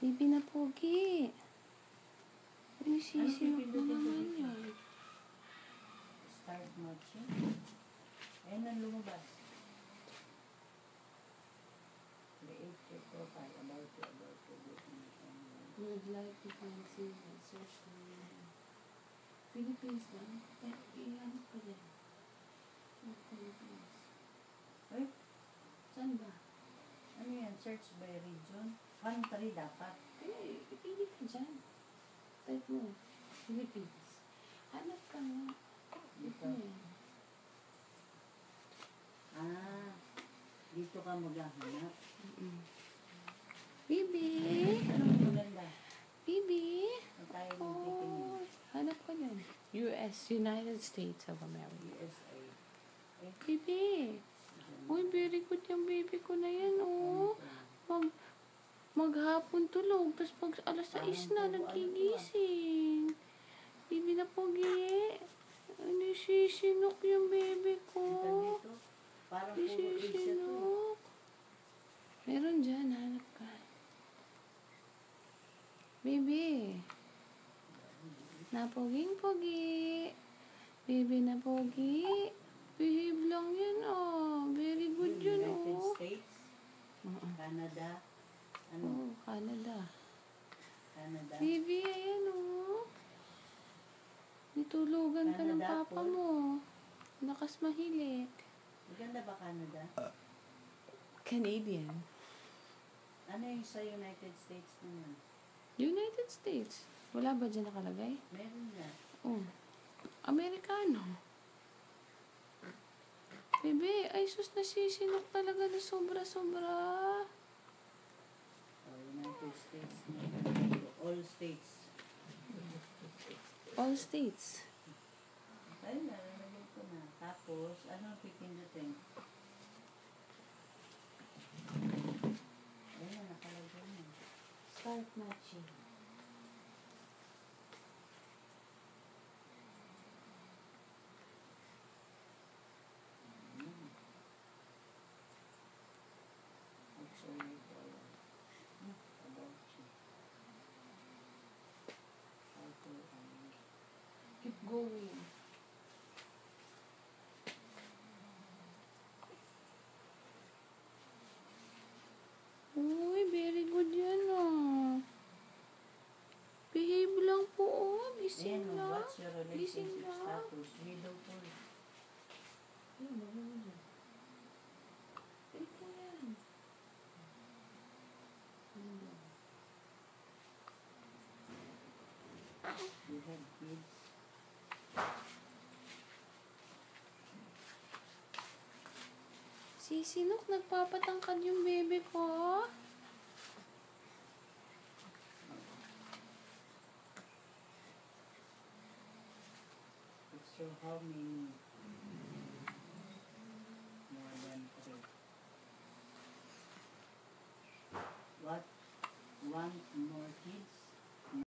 Baby na pogi. Uy, sisinok mo naman yun. Start matching. Ayan ang lumabas. Create your profile about you. Would like to fancy and search for Philippines lang. Iyan pa din. Philippines. Ay, Saan ba? ano yan? Search by region? Country dapat. Eh, pili ka dyan. Type mo. Philippines. Hanap ka nga. Ito yan. Ah, dito ka maghahanap. Bibi! Anong maganda? Bibi! Ang tayo ng titingin. Oh, hanap ka dyan. US, United States of America. USA. Eh, Bibi! Uy, very good yung baby ko na yan, oh. Maghapon tulog, tapos pag alas 6 na, nagigising. Bibi na pogi. Ano, sisinok yung baby ko. dito. Parang puro Asia to. Sisinok. Meron dyan, hanap ka. Baby. Napoging-pogi. Baby na pogi. Behave lang yan, oh. Very good yun, United oh. States, Canada, ano? Oh, Canada. Canada. Baby, ayan, oh. Nitulugan ka ng Canada papa po. mo. Lakas mahilik. Maganda ba Canada? Canadian. Ano yung sa United States naman? United States. Wala ba dyan nakalagay? Meron na. Oh. Amerikano. Bebe, ay sus, nasisinok talaga na sobra-sobra. Oh, United States na. All states. All states. Ayun na, nalagay ko na. Tapos, ano ang pipindutin? Ayun na, nakalagay na. Start matching. Actually, about you. How to, Keep going. Uy, very good yan, ah. Behave lang po, oh. Gising Ayan, lang. what's your relationship Gising lang. status? Widow po. Ayun, ayun, ayun. Ito yan. You have kids. Sisinok, nagpapatangkad yung bebe ko. So how many